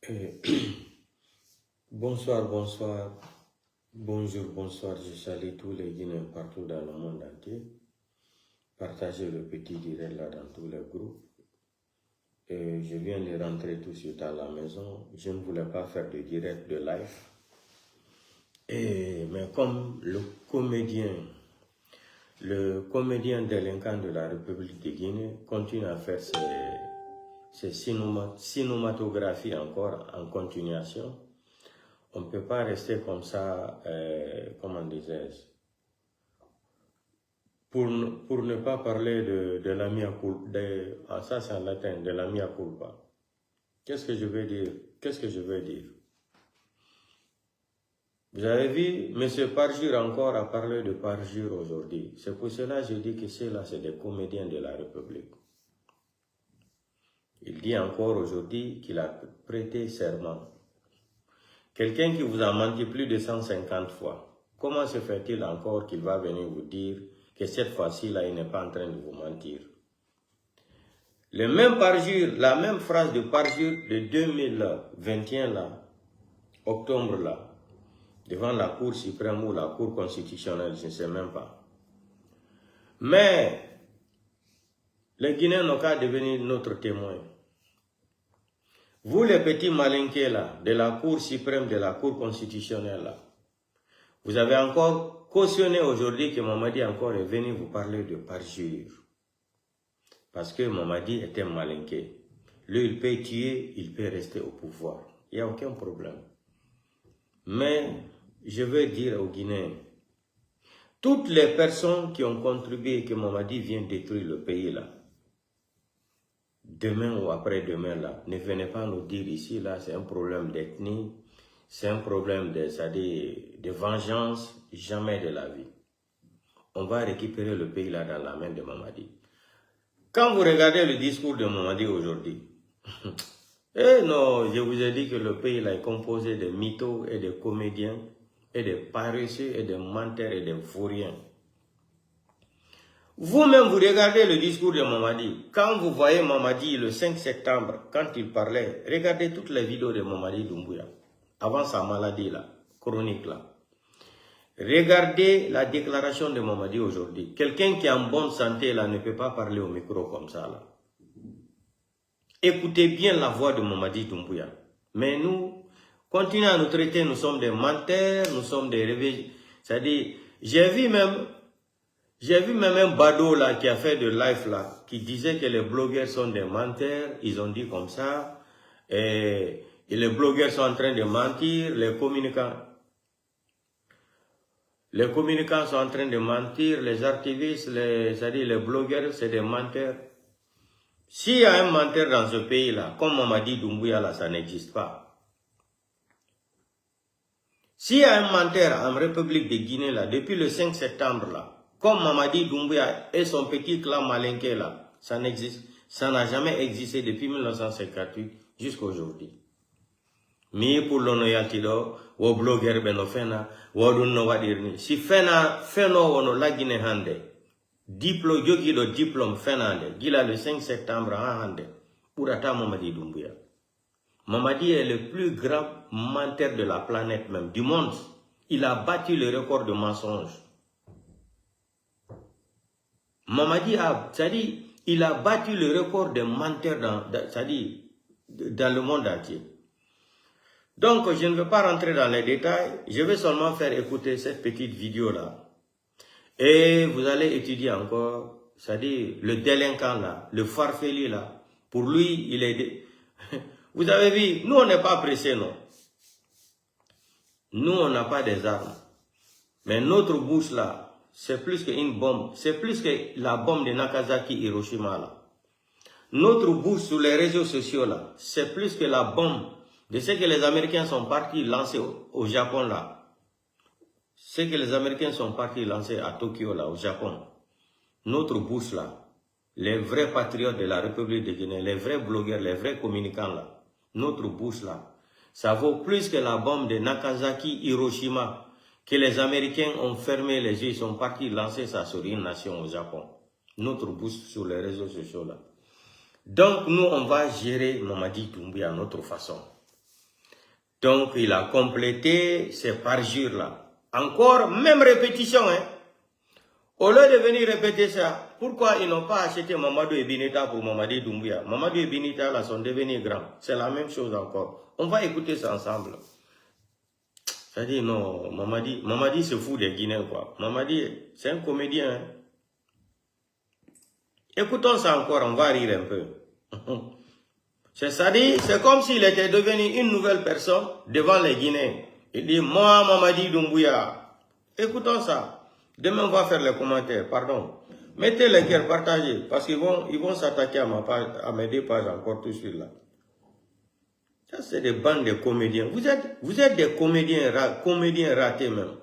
Euh, bonsoir, bonjour, bonsoir. Je salue tous les Guinéens partout dans le monde entier. Partagez le petit direct là dans tous les groupes. Je viens de rentrer tout de suite à la maison. Je ne voulais pas faire de direct, de live. Mais comme le comédien délinquant de la République de Guinée continue à faire ses cinématographies encore en continuation, on ne peut pas rester comme ça, comment disais-je, pour ne pas parler de la mia culpa, ça c'est en latin, de la mia culpa. Qu'est-ce que je veux dire? Vous avez vu, M. Parjure encore a parlé de Parjure aujourd'hui. C'est pour cela que je dis que ceux-là, c'est des comédiens de la République. Il dit encore aujourd'hui qu'il a prêté serment. Quelqu'un qui vous a menti plus de 150 fois, comment se fait-il encore qu'il va venir vous dire que cette fois-ci, là, il n'est pas en train de vous mentir? Le même parjure, la même phrase de parjure de 2021, là, octobre, là, devant la Cour suprême ou la Cour constitutionnelle, je ne sais même pas. Mais les Guinéens n'ont qu'à devenir notre témoin. Vous, les petits malinqués là, de la Cour suprême, de la Cour constitutionnelle là, vous avez encore cautionné aujourd'hui que Mamadi encore est venu vous parler de parjure. Parce que Mamadi est un malinqué. Lui, il peut tuer, il peut rester au pouvoir. Il n'y a aucun problème. Mais je veux dire aux Guinéens, toutes les personnes qui ont contribué que Mamadi vienne détruire le pays là, demain ou après-demain là, ne venez pas nous dire ici là, c'est un problème d'ethnie, c'est un problème de vengeance, jamais de la vie. On va récupérer le pays là dans la main de Mamadi. Quand vous regardez le discours de Mamadi aujourd'hui, non, je vous ai dit que le pays là est composé de mythos et de comédiens, et de paresseux, et de menteurs, et de vauriens. Vous-même, vous regardez le discours de Mamadi. Quand vous voyez Mamadi le 5 septembre, quand il parlait, regardez toutes les vidéos de Mamadi Doumbouya, avant sa maladie là, chronique là. Regardez la déclaration de Mamadi aujourd'hui. Quelqu'un qui est en bonne santé là ne peut pas parler au micro comme ça là. Écoutez bien la voix de Mamadi Doumbouya. Mais nous, continuons à nous traiter, nous sommes des menteurs, nous sommes des réveillés. C'est-à-dire, j'ai vu même un badaud là qui a fait de live là, qui disait que les blogueurs sont des menteurs, ils ont dit comme ça, et les blogueurs sont en train de mentir, les communicants sont en train de mentir, les activistes, c'est-à-dire les blogueurs, c'est des menteurs. S'il y a un menteur dans ce pays-là, comme Mamadi Doumbouya là, ça n'existe pas. S'il y a un menteur en République de Guinée là, depuis le 5 septembre là, comme Mamadi Doumbouya et son petit clan malinqué là, ça n'existe, ça n'a jamais existé depuis 1958 jusqu'à aujourd'hui. Mais pour l'onoyatido, ou blogueur benofena, ou dunno wadirni. Si fena wono la Guinée hande, diplôme jogido diplôme fenande, gila le 5 septembre hande, pour ata Mamadi Doumbouya. Mamadi est le plus grand menteur de la planète même, du monde. Il a battu le record de mensonges. Mamadi c'est-à-dire, il a battu le record de menteurs dans le monde entier. Donc, je ne veux pas rentrer dans les détails, je vais seulement faire écouter cette petite vidéo-là. Et vous allez étudier encore, c'est-à-dire le délinquant là, le farfelu là. Pour lui, il est... Vous avez vu, nous on n'est pas pressés, non. Nous on n'a pas des armes. Mais notre bouche là, c'est plus qu'une bombe. C'est plus que la bombe de Nagasaki, Hiroshima là. Notre bouche sur les réseaux sociaux là, c'est plus que la bombe de ce que les Américains sont partis lancer au Japon là. Ce que les Américains sont partis lancer à Tokyo là, au Japon. Notre bouche là, les vrais patriotes de la République de Guinée, les vrais blogueurs, les vrais communicants là. Notre bouche là, ça vaut plus que la bombe de Nagasaki, Hiroshima, que les Américains ont fermé les yeux, ils sont partis lancer ça sur une nation au Japon. Notre bouche sur les réseaux sociaux là. Donc nous, on va gérer Mamadi Doumbouya à notre façon. Donc, il a complété ces parjures-là. Encore, même répétition, hein. Au lieu de venir répéter ça, pourquoi ils n'ont pas acheté Mamadou et Bineta pour Mamadi Doumbouya? Mamadou et Bineta, là, sont devenus grands. C'est la même chose encore. On va écouter ça ensemble. C'est-à-dire, non, Mamadi se fout des Guinéens, quoi. Mamadi, c'est un comédien, hein. Écoutons ça encore, on va rire un peu. C'est-à-dire, c'est comme s'il était devenu une nouvelle personne devant les Guinéens. Il dit, moi, Mamadi Doumbouya. Écoutons ça. Demain, on va faire les commentaires, pardon. Mettez les cœurs, partagez, parce qu'ils vont s'attaquer à ma page, à mes 2 pages encore tout de suite là. Ça, c'est des bandes de comédiens. Vous êtes des comédiens ratés même.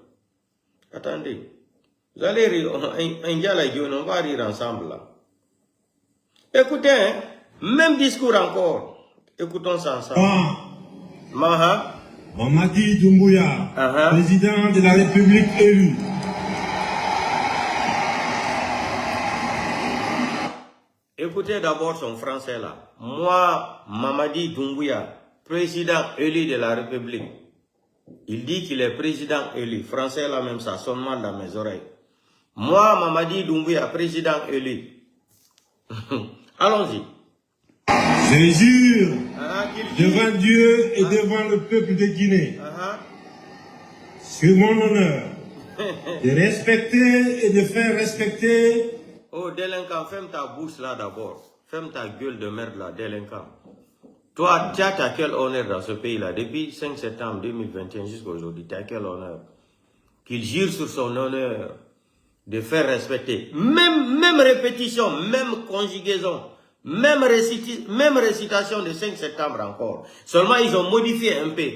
Attendez. Vous allez rire, on va rire ensemble là. Écoutez, hein, même discours encore. Écoutons ça ensemble. Maha. Mamadi Doumbouya, président de la République élu. Écoutez d'abord son français là. Moi, Mamadi Doumbouya, président élu de la République. Il dit qu'il est président élu. Français là même, ça sonne mal dans mes oreilles. Moi, Mamadi Doumbouya, président élu. Allons-y. Je jure devant Dieu et devant le peuple de Guinée, sur mon honneur, de respecter et de faire respecter. Oh, délinquant, ferme ta bouche là d'abord. Ferme ta gueule de merde là, délinquant. Toi, tu as quel honneur dans ce pays-là? Depuis 5 septembre 2021 jusqu'à aujourd'hui, tu as quel honneur? Qu'il jure sur son honneur de faire respecter. Même répétition, même conjugaison, même récitation de 5 septembre encore. Seulement, ils ont modifié un peu.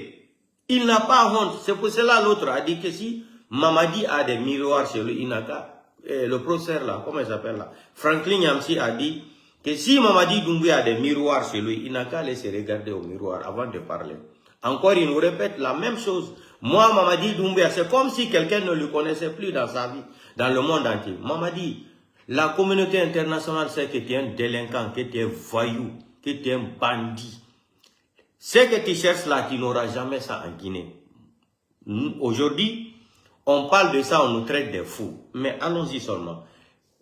Il n'a pas honte. C'est pour cela l'autre a dit que si Mamadi a des miroirs chez lui, il n'a qu'à... le professeur là, comment il s'appelle là, Franklin Yamsi a dit que si Mamadi Doumbouya a des miroirs chez lui, il n'a qu'à aller se regarder au miroir avant de parler. Encore, il nous répète la même chose. Moi, Mamadi Doumbouya, c'est comme si quelqu'un ne le connaissait plus dans sa vie, dans le monde entier. Mamadi, la communauté internationale sait que tu es un délinquant, que tu es voyou, que tu es un bandit. Ce que tu cherches là, tu n'auras jamais ça en Guinée. Aujourd'hui, on parle de ça, on nous traite de fous. Mais allons-y seulement.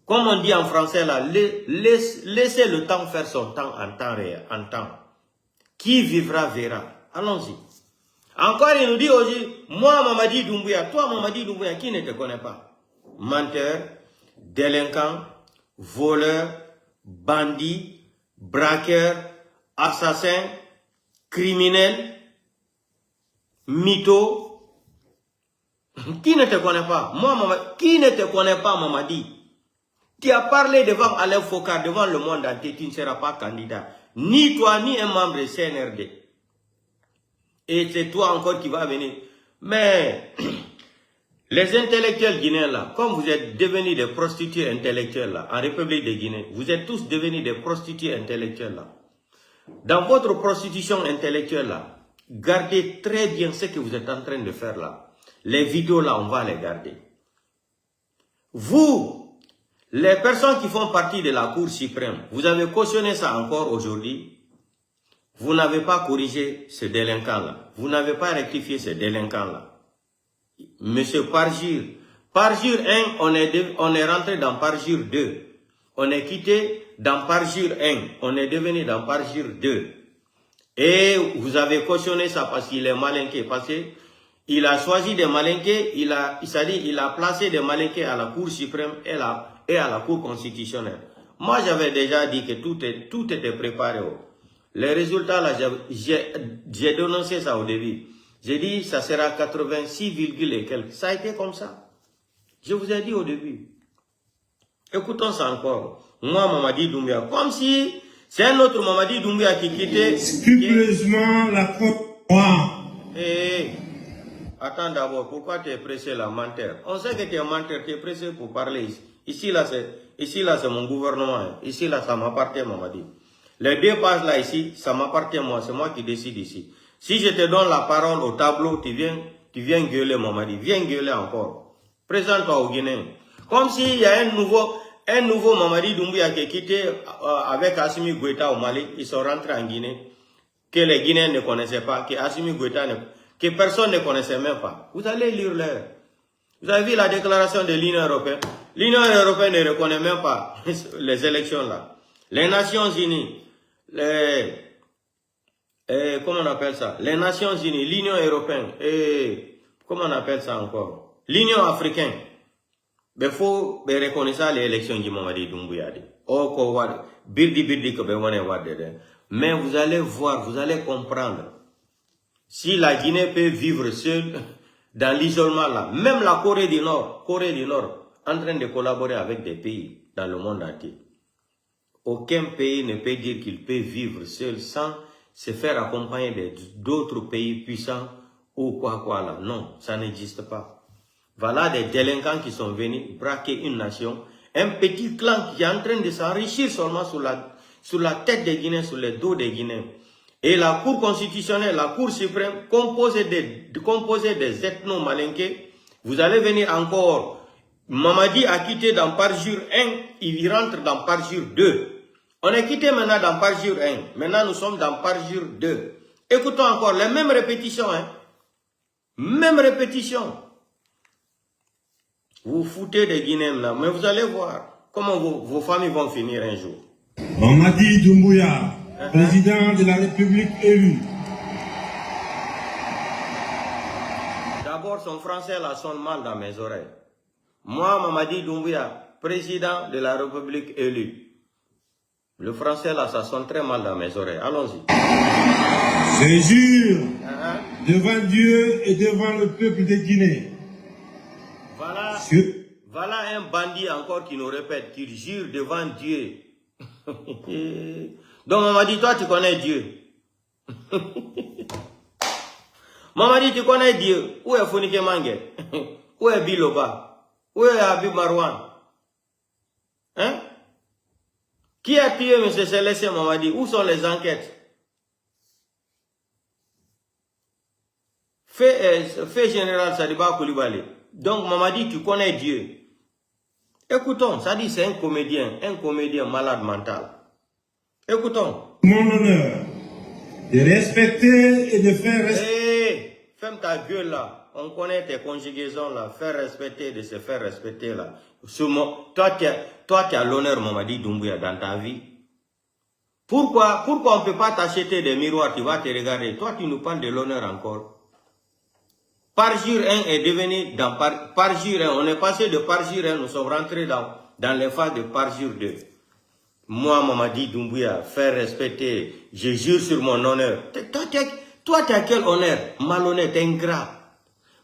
Comme on dit en français là, laissez le temps faire son temps en temps réel, en temps. Qui vivra verra. Allons-y. Encore il nous dit aujourd'hui, moi Mamadi Doumbouya, toi Mamadi Doumbouya, qui ne te connaît pas? Menteur, délinquant, voleur, bandit, braqueur, assassin, criminel, mytho. Qui ne te connaît pas? Moi, Mamadi, qui ne te connaît pas, Mamadi? Tu as parlé devant Alain Foucault, devant le monde entier, tu ne seras pas candidat. Ni toi, ni un membre de CNRD. Et c'est toi encore qui vas venir. Mais les intellectuels guinéens là, comme vous êtes devenus des prostituées intellectuelles là, en République de Guinée, vous êtes tous devenus des prostituées intellectuelles là. Dans votre prostitution intellectuelle là, gardez très bien ce que vous êtes en train de faire là. Les vidéos là, on va les garder. Vous, les personnes qui font partie de la Cour suprême, vous avez cautionné ça encore aujourd'hui. Vous n'avez pas corrigé ce délinquant-là. Vous n'avez pas rectifié ce délinquant-là. Monsieur Parjure. Parjure 1, on est rentré dans Parjure 2. On est quitté dans Parjure 1. On est devenu dans Parjure 2. Et vous avez cautionné ça parce qu'il est malinqué. Parce qu'il a choisi des malinqués. Il a placé des malinqués à la Cour suprême et à la Cour constitutionnelle. Moi, j'avais déjà dit que tout était préparé. Les résultats, là, j'ai dénoncé ça au début. J'ai dit, ça sera 86, et quelques. Ça a été comme ça. Je vous ai dit au début. Écoutons ça encore. Moi, Mamadi Doumbouya, comme si c'est un autre Mamadi Doumbouya qui quittait... Scrupuleusement la côte. Attends d'abord, pourquoi tu es pressé là, menteur? On sait que tu es menteur, tu es pressé pour parler ici. Ici là, c'est mon gouvernement. Ici là, ça m'appartient, Mamadi. Les 2 pages là, ici, ça m'appartient moi. C'est moi qui décide ici. Si je te donne la parole au tableau, tu viens gueuler, Mamadi. Viens gueuler encore. Présente-toi au Guinéen. Comme s'il y a un nouveau Mamadi Doumbouya qui est quitté avec Assimi Goïta au Mali. Ils sont rentrés en Guinée. que les Guinéens ne connaissaient pas, que Assimi Goïta que personne ne connaissait même pas. Vous allez lire leur. Vous avez vu la déclaration de l'Union européenne? L'Union européenne ne reconnaît même pas les élections là. Les Nations Unies, comment on appelle ça? Les Nations Unies, l'Union européenne, et comment on appelle ça encore? L'Union africaine. Il faut reconnaître les élections qui m'ont dit Doumbouya. Mais vous allez voir, vous allez comprendre. Si la Guinée peut vivre seule dans l'isolement là, même la Corée du Nord, en train de collaborer avec des pays dans le monde entier. Aucun pays ne peut dire qu'il peut vivre seul sans se faire accompagner d'autres pays puissants ou quoi là. Non, ça n'existe pas. Voilà des délinquants qui sont venus braquer une nation, un petit clan qui est en train de s'enrichir seulement sur la tête des Guinéens, sur le dos des Guinéens. Et la Cour constitutionnelle, la Cour suprême, composée des ethno-malinqués, vous allez venir encore. Mamadi a quitté dans Parjure 1, il rentre dans Parjure 2. On est quitté maintenant dans Parjure 1. Maintenant, nous sommes dans Parjure 2. Écoutons encore les mêmes répétitions. Hein? Même répétition. Vous foutez des Guinéens là, mais vous allez voir comment vos familles vont finir un jour. Mamadi Doumbouya, président de la République élu. D'abord, son français là sonne mal dans mes oreilles. Moi, Mamadi Doumbouya, président de la République élu. Le français là, ça sonne très mal dans mes oreilles. Allons-y. Je jure devant Dieu et devant le peuple de Guinée. Voilà un bandit encore qui nous répète, qu'il jure devant Dieu. Donc Mamadi, toi tu connais Dieu. Mamadi, tu connais Dieu. Où est Fonike Mange? Où est Biloba? Où est Habib Marwan? Hein? Qui a tué M. Célestin Mamadi? Où sont les enquêtes? Fait général Sadiba Koulibaly. Donc Mamadi, tu connais Dieu. Écoutons, ça dit c'est un comédien malade mental. Écoutons. Mon honneur de respecter et de faire respecter. Ferme ta gueule là. On connaît tes conjugaisons là. Faire respecter, de se faire respecter là. Toi, tu as l'honneur, Mamadi Doumbouya, dans ta vie. Pourquoi on ne peut pas t'acheter des miroirs, tu vas te regarder. Toi, tu nous parles de l'honneur encore. Parjure 1 est devenu dans Parjure 1. On est passé de Parjure 1, nous sommes rentrés dans les phases de Parjure 2. Moi, Mamadi Doumbouya, faire respecter, je jure sur mon honneur. Toi, tu as quel honneur? Malhonnête, ingrat.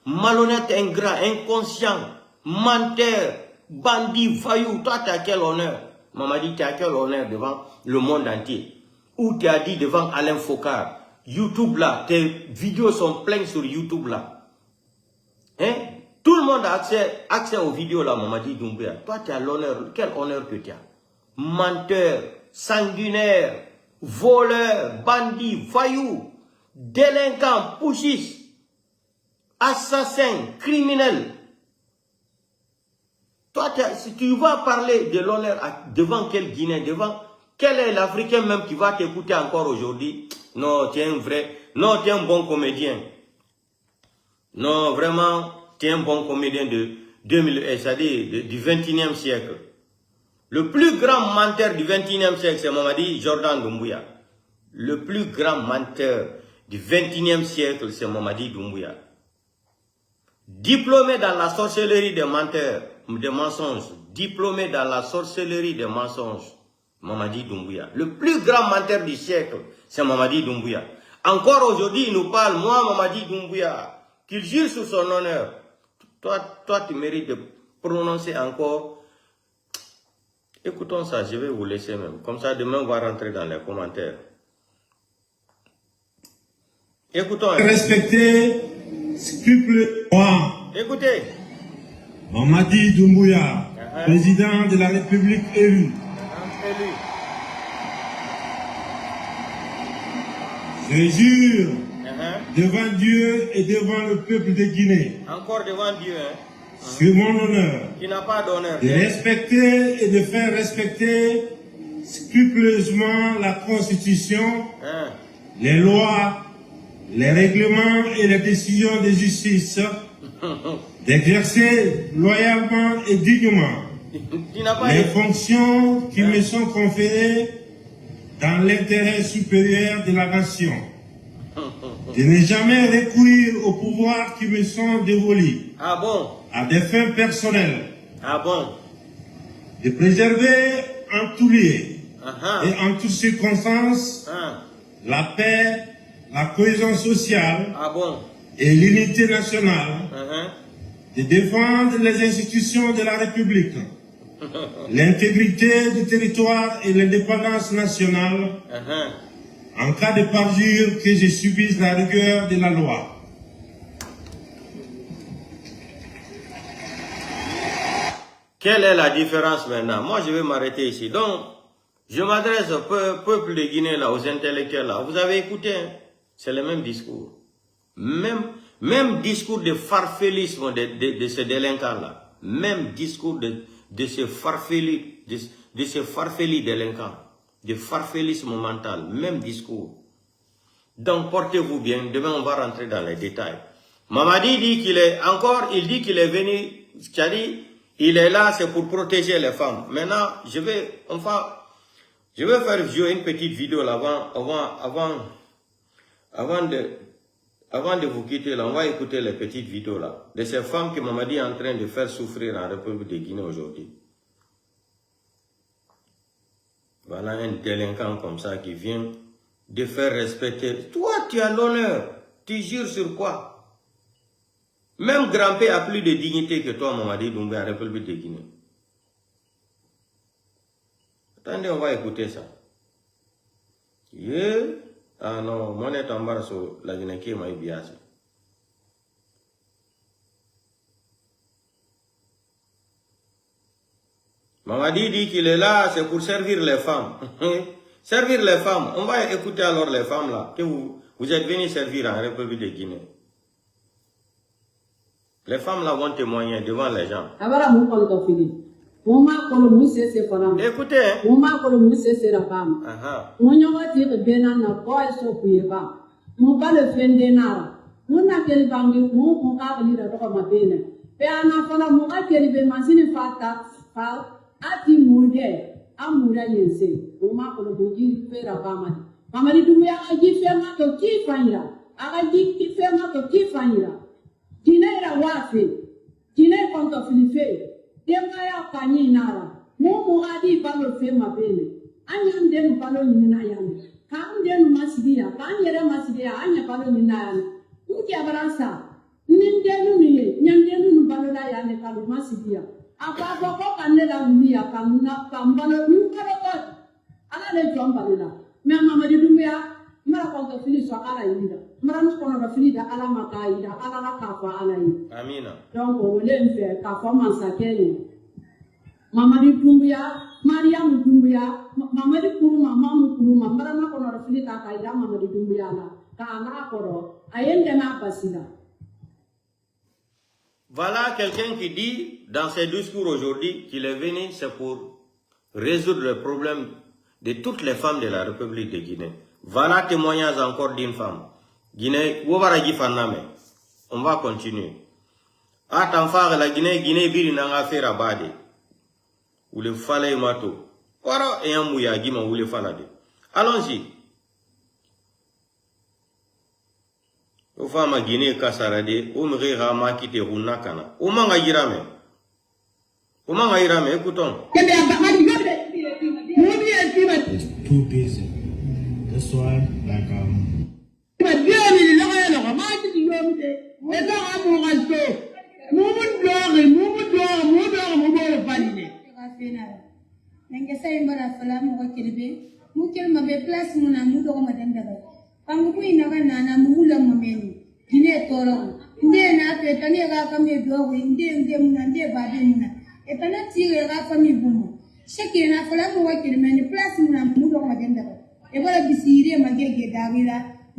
Malhonnête, ingrat, inconscient, menteur, bandit, vaillou. Toi, tu as quel honneur? Mamadi, tu as quel honneur devant le monde entier? Ou tu as dit devant Alain Focard, YouTube là, tes vidéos sont pleines sur YouTube là. Hein? Tout le monde a accès aux vidéos là, Mamadi Doumbouya. Toi, tu as l'honneur. Quel honneur que tu as? Menteur, sanguinaire, voleur, bandit, voyou, délinquant, putschiste, assassin, criminel. Toi, si tu vas parler de l'honneur devant quel Guinéen, devant quel est l'Africain même qui va t'écouter encore aujourd'hui? Non, tu es un vrai, non, tu es un bon comédien. Non, vraiment, tu es un bon comédien du 21e siècle. Le plus grand menteur du 21e siècle, c'est Mamadi Jordan Doumbouya. Le plus grand menteur du 21e siècle, c'est Mamadi Doumbouya. Diplômé dans la sorcellerie des menteurs, des mensonges. Diplômé dans la sorcellerie des mensonges, Mamadi Doumbouya. Le plus grand menteur du siècle, c'est Mamadi Doumbouya. Encore aujourd'hui, il nous parle, moi, Mamadi Doumbouya, qu'il jure sur son honneur. Toi, tu mérites de prononcer encore. Écoutons ça, je vais vous laisser même. Comme ça, demain, on va rentrer dans les commentaires. Écoutons. Respecter, scrupuleusement. Écoutez. Mamadi Doumbouya, président de la République élu. Élu. Je jure devant Dieu et devant le peuple de Guinée. Encore devant Dieu, hein? Sur mon honneur. Qui n'a pas d'honneur. De respecter et de faire respecter scrupuleusement la Constitution les lois, les règlements et les décisions de justice, d'exercer loyalement et dignement les fonctions qui me sont conférées dans l'intérêt supérieur de la nation, de ne jamais recourir aux pouvoirs qui me sont dévolus à des fins personnelles, de préserver en tout lieu et en toutes circonstances la paix, la cohésion sociale et l'unité nationale, de défendre les institutions de la République, l'intégrité du territoire et l'indépendance nationale, en cas de parjure que je subisse la rigueur de la loi. Quelle est la différence maintenant? Moi, je vais m'arrêter ici. Donc, je m'adresse au peuple de Guinée, là, aux intellectuels, là. Vous avez écouté, hein? C'est le même discours. Même discours de farfellisme de ces délinquants-là. Même discours de ces farfellis, de ces farfellis délinquants. De farfellisme mental. Même discours. Donc, portez-vous bien. Demain, on va rentrer dans les détails. Mamadi dit qu'il est, encore, il dit qu'il est venu, c'est-à-dire, il est là, c'est pour protéger les femmes. Maintenant, je vais faire jouer une petite vidéo là avant de vous quitter là, on va écouter les petites vidéos là, de ces femmes que Mamadi est en train de faire souffrir en République de Guinée aujourd'hui. Voilà un délinquant comme ça qui vient de faire respecter. Toi, tu as l'honneur. Tu jures sur quoi? Même grand-père a plus de dignité que toi, Mamadi Doumbouya, en République de Guinée. Attendez, on va écouter ça. Ah non, moi, je suis en bas sur la Guinée qui m'a bien. Mamadi dit qu'il est là, c'est pour servir les femmes. Servir les femmes. On va écouter alors les femmes là, que vous êtes venus servir en République de Guinée. Les femmes là vont témoigner devant les gens. Écoutez. Dinera wafe, dinera konto filife, demaya kanyi nara, mo adi balo fe mabene, anya ndenu balo nyina yani, ka ndenu masidia, ka nyere masidia, anya balo nyina yani, uki abarasa, ndenu niye, nyandenu balo da yani kalu masidia, apa boko kanela ulia, kambalo nyukaro kot, ala le jomba lela, me Mamadi Doumbouya, mara konto fili so ala yida. Amina. Donc, on voulait faire qu'à commencer Mamadi Doumbouya, Mariam Doumbouya, Mamadi Kourma, Mamou Kourma, Marama Konor Filita Kaida, Mamadi Doumbouya, Kana Koro, Ayendema Basida. Voilà quelqu'un qui dit dans ses discours aujourd'hui qu'il est venu, c'est pour résoudre le problème de toutes les femmes de la République de Guinée. Voilà témoignage encore d'une femme. Guinée, on va continuer. Attends, la Guinée, biri nanga fera bade. Ou le fale mato. Ora et un mouya gima ou le falade. Allons-y. Au fama Guinée kasarade, ou mrira makite runakana. Ou manga yirame. Ou manga yirame, écoutons. Too busy. That's why, like,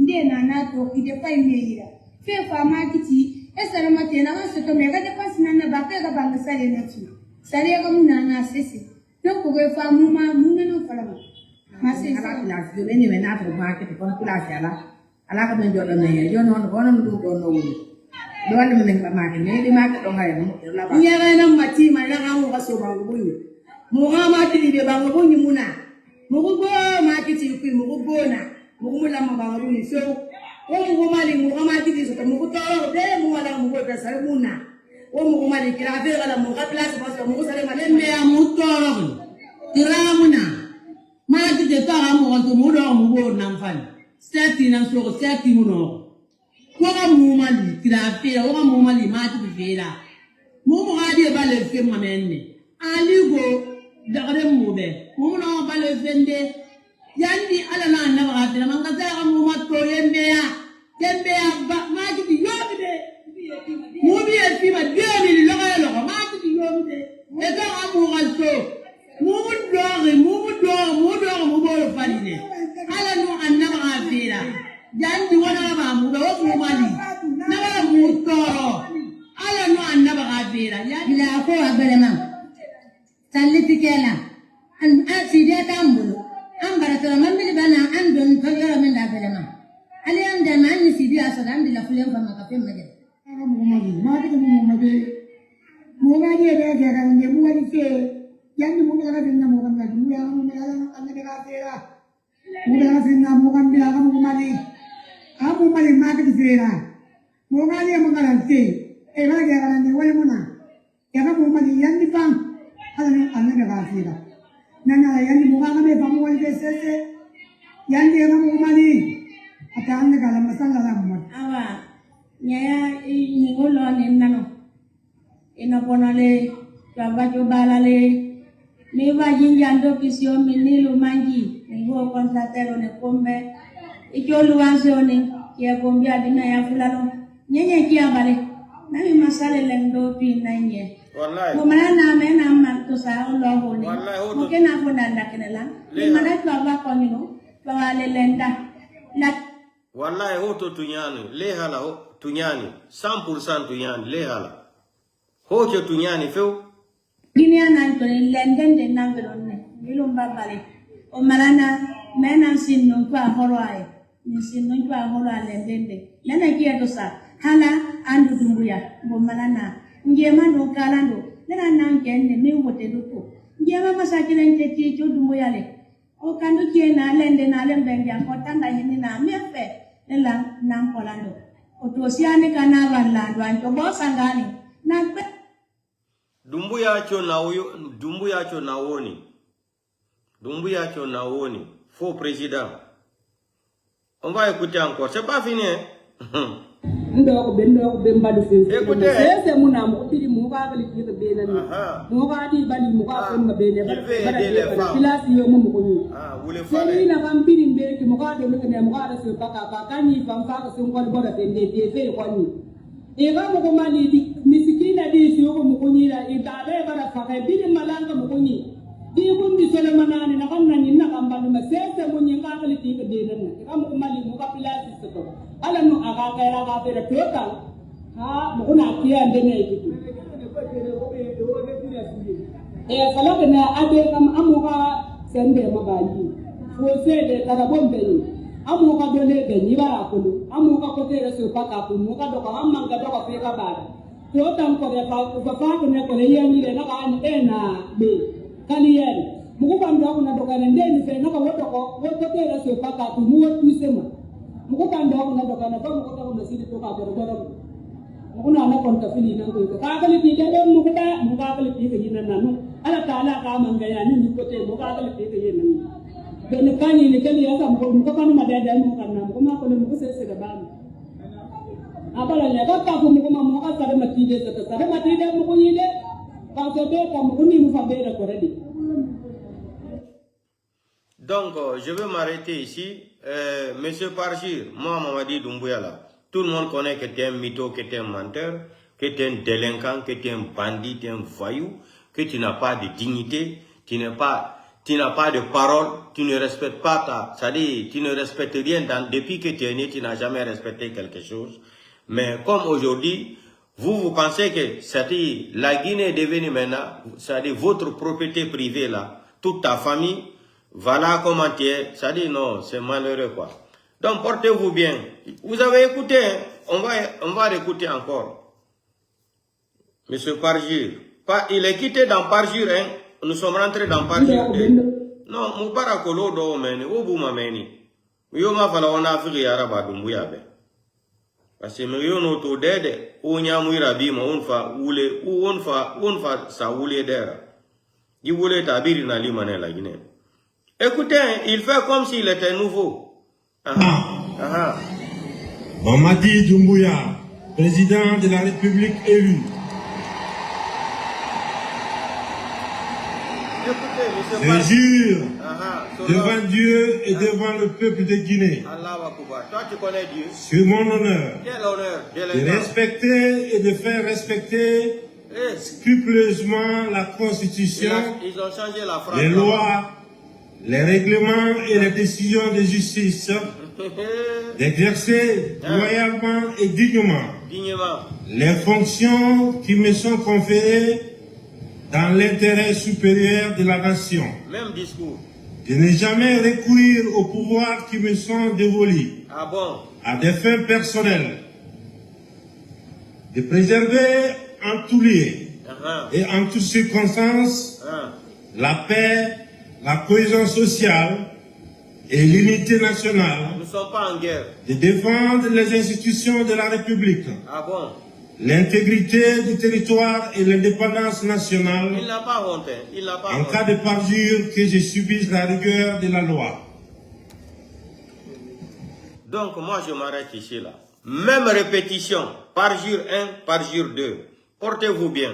Ndena nato ide pa imeira fe fa makiti esara matena ga soto mega de pasina na ba ka banga sare na tu sare ga muna na sese no ko ge fa muma muna no fala Masih Ala kelas tu ni mana terima kita pun kelas ya lah. Ala kami jual ni, jual non konon tu konon. Dua ni mana makan ni, di makan dong ayam. Iya kan mati mana kamu kasih bang bunyi. Muka mati di bang bunyi muna. Muka mati di kuih muka na. Muka mula bang bunyi so. Oh muka mati di situ muka tahu deh muka dah muka besar muna. Oh muka mati kira apa kalau muka kelas pasal muka sering malam dia muka kira muna. Mati di tahu muka tu muka nampan. Seti nang so seti muna. Waka mumali kirafira waka mumali mati bifira mumu hadi bale fem mamenne ali go dagare mube mumu no bale fende yandi ala na na bagatira manga za muma to yembe ya ba mati di yobide mubi e fima demi loga loga mati di yobide e ga amu galto mumu do mubo faline ala no anna bagatira Jangan wana ba mu ba mu mali na ba mu toro ala no anna ba gabira ya Bila aku abel mam. Salli tikela. An aside tambulu. An baratara mambil bana an don tagara men da abel mam. Ali am da man ni sidi asadan di la fulen fa makafe maje. Mu mali ma de mu mali de ga ni mu mali ke yang mu ga na mu ga na mu ya mu ya anna de ga tera mu ga na mu ga bila ga mu mali Amu mali mati kira, mungkin yang mengaranti, lagi garanti wali mana, ya kan mungkin yang di bang, ada ane garanti lah, nana yang di mungkin kami bang wali desa, yang di orang mungkin, ada ane kalau masalah lah mungkin. Awa, nyaya ini ngulon ini nano, ini ponale, coba lale, mewa jinjando kisio minilu manji, ngo konstatero ne kombe. Ijo luanzoni kia gombia dina ya fulano nyenye kia bale nami masale lendo pi nanye Wallahi. Kumana na mena manto sa ulo honi Wallahi, ho to- mungkin aku nanda kenela mana tu apa kau nino bawale lenda la Wallahi hoto tunyani, lehala ho tunyani, 100% tunyani, lehala. Hoche tunyani feu. gini anan to lenden de nambelonne ilumba bale o malana mena sinno kwa horoae ni sinno kwa horoa lendende nana kia dosa hala andu dumbuya bo malana ngema no kalando nana nan kende mi wote duko ngema masakile nteti jo dumbuya le o kando kie na lende na lembenga ko tanda hini na mefe nela nan polando o to siane kana balando anto bo sangani na Dumbuya cho na uyo, dumbuya cho na woni. Dumbuya cho na woni. Faux président. On va écouter encore. C'est pas fini, hein? Ndo ko bemba do fe Écoutez. c'est mon amour tiri mu ka bali ki be na ni Aha. mu ka di bali mu ka ko ma be ne Il veut aider les femmes. pilasi yo mu ko ni Ah, vous le c'est fallait. ni na kam biri be ki mu ka de ne mu ka da se ka ka ni fam fa ka se ko bo da de de fe ko ni e ga mu ko mali di misikina di si ko mu ko ni da e da le ba da fa ka biri malanga mu ko ni di mun di sele manani na kam na ni na kam ba ma se mu ni ka bali ki be na ni ka mu ko mali mu ka pilasi se ko ala no aga ka ra ka be da total ha mo kuna kia ndene kitu kala kana abe kam amuka sende mabali fo sede kada bombe ni amuka dole be ni bara kulu amuka ko tere so paka ku muka do ka amanga do ka fe ka bara to tam ko de fa ko ne ko le yani le na ka ni ena be kali yeri muku kam do ko na do ka ndeni fe na ka woto ko tere so paka ku mu wotu sema muku kam do ko na do ka na ba muku ta ko na sidi to ka do do kuna na konta fili nan ko ka kali ti de mu ka mu ka kali ti ke nan nanu ala taala ka manga ya ni ko te mu ka kali ti ke nan be ne kani ne kali ya sam ko mu ka kanu ma de mu kan na mu ma ko mu ko se se ga ba mu abala ne ka ka ko mu ma mu ka sa de ma ti de sa de ma ti de mu ko ni de ka se be ka mu ni mu fa be ra ko redi. Donc, je vais m'arrêter ici. Monsieur Parchir, moi, Mamadi Doumbouya là. Tout le monde connaît que tu es un mytho, que tu es un menteur, que tu es un délinquant, que tu es un bandit, tu es un voyou, que tu n'as pas de dignité, tu n'as pas de parole, tu ne respectes pas c'est-à-dire, tu ne respectes rien depuis que tu es né, tu n'as jamais respecté quelque chose. Mais comme aujourd'hui, vous pensez que, c'est-à-dire, la Guinée est devenue maintenant, c'est-à-dire votre propriété privée là, toute ta famille, Voilà comment tu es. Ça dit non, c'est malheureux quoi. Donc portez-vous bien. Vous avez écouté, hein? On va l'écouter encore. Monsieur Parjure. Il est quitté dans Parjure, hein? Nous sommes rentrés dans Parjure. Non, Moubara Kolo do meni, Obuma meni. Yoma fala on Afrique Araba Dumbuyabe. Parce que nous no to dede, Onya Muira Bima, Unfa, Oule, Unfa, sa Oule dera. Il voulait tabir na limane la Guinée. Écoutez, il fait comme s'il était nouveau. Mamadi Doumbouya, président de la République élu. Écoutez, Je jure devant Dieu et devant le peuple de Guinée, toi tu connais Dieu. sur mon honneur, Quel honneur de respecter et de faire respecter scrupuleusement la Constitution, Ils ont changé la phrase. les lois, les règlements et les décisions de justice, d'exercer loyalement et dignement les fonctions qui me sont conférées dans l'intérêt supérieur de la nation. Même discours. De ne jamais recourir aux pouvoirs qui me sont dévolus à des fins personnelles. De préserver en tous lieux et en toutes circonstances la paix, la cohésion sociale et l'unité nationale. Nous ne sommes pas en guerre. De défendre les institutions de la République. L'intégrité du territoire et l'indépendance nationale. Il n'a pas honte. Il n'a pas en honte. cas de parjure, que je subisse la rigueur de la loi. Donc moi je m'arrête ici là. Même répétition. Parjure 1, parjure 2. Portez-vous bien.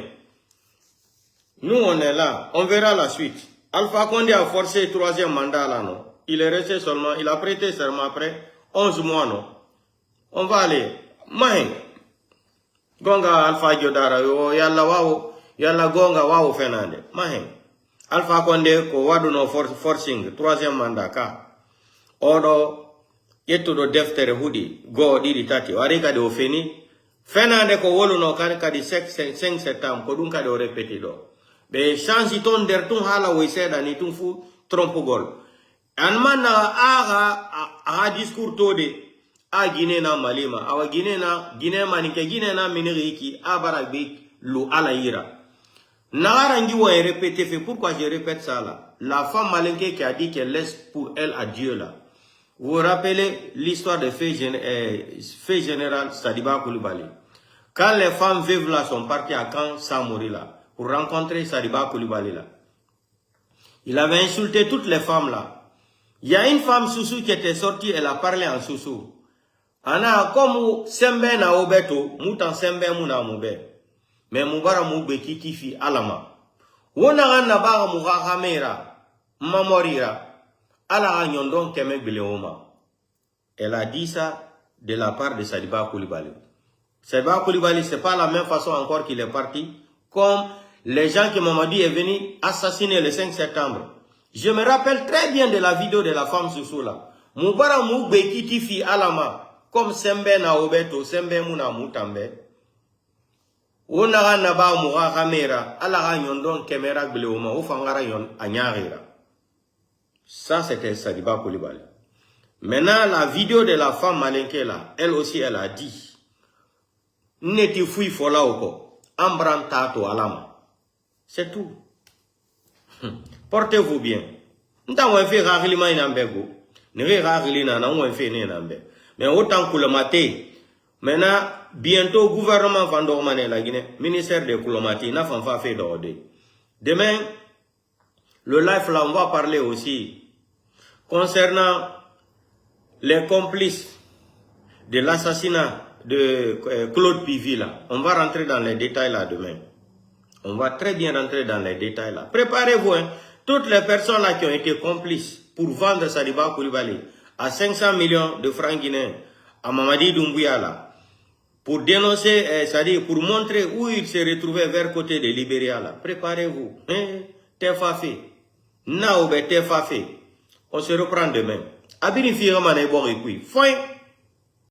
Nous on est là. On verra la suite. Alpha Condé a forcé le 3e mandat là, non? Il est resté seulement, il a prêté serment après 11 mois, non? On va aller. Mahin. Gonga Alpha Diodara, yalla gonga wawo fenande. Mahin. Alpha Condé ko wadu no forcing 3e mandat ka. Odo yettudo deftere hudi go didi tati. Wari kadi o feni. Fenande ko wolu no kadi 5 septembre ko dun kadi o répété do. Be change ton der tun hala wo seda ni tun fu trompe gol. An mana aga discours tode a Guinée na malima awa Guinée manike Guinée na miniriki a baragbe lu ala ira. Nagarangi wa répété fait pourquoi je répète ça là. La femme malinke qui a dit qu'elle laisse pour elle à Dieu là. Vous vous rappelez l'histoire de fait général Sadiba Koulibaly. Quand les femmes veuves là sont parties à Caen sans mourir là pour rencontrer Sadiba Koulibaly là. Il avait insulté toutes les femmes là. Il y a une femme Soussou qui était sortie, elle a parlé en Soussou. Ana comme sembe na obeto, mutan sembe muna mube. Mais mubara mube kitifi alama. Wona ganna baga muga kamera, mamorira. Ala nyondon keme bileoma. Elle a dit ça de la part de Sadiba Koulibaly. Sadiba Koulibaly, c'est pas la même façon encore qu'il est parti, comme les gens que Mamadi est venu assassiner le 5 septembre. Je me rappelle très bien de la vidéo de la femme Soussou là. Moubara moubbe kitifi alama. Comme sembe na obeto, sembe muna mutambe. Onaga naba mouga kamera. Alaga nyondon kemera bileoma. Oufangara yon anyarira. Ça c'était Sadiba Koulibaly. Maintenant la vidéo de la femme malinke là. Elle aussi elle a dit. Neti fui fola oko. Ambrantato alama. C'est tout. Portez-vous bien. Nta on fait rarement inambego. Ne rarement na on fait inambe. Mais autant que le matin. Maintenant bientôt gouvernement Vandormane la Guinée, ministère de Koulomati n'a pas fait d'ordre. Demain le live là on va parler aussi concernant les complices de l'assassinat de Claude Pivi là. On va rentrer dans les détails là demain. On va très bien rentrer dans les détails là. Préparez-vous, hein. Toutes les personnes là qui ont été complices pour vendre Sadiba Koulibaly à 500 millions de francs guinéens à Mamadi Doumbouya là, pour dénoncer, c'est-à-dire pour montrer où il se retrouvait vers côté de Libéria là. Préparez-vous. Hein? Tefafé. Naoube Tefafé. On se reprend demain. Abini Firamane Borikui. Fin.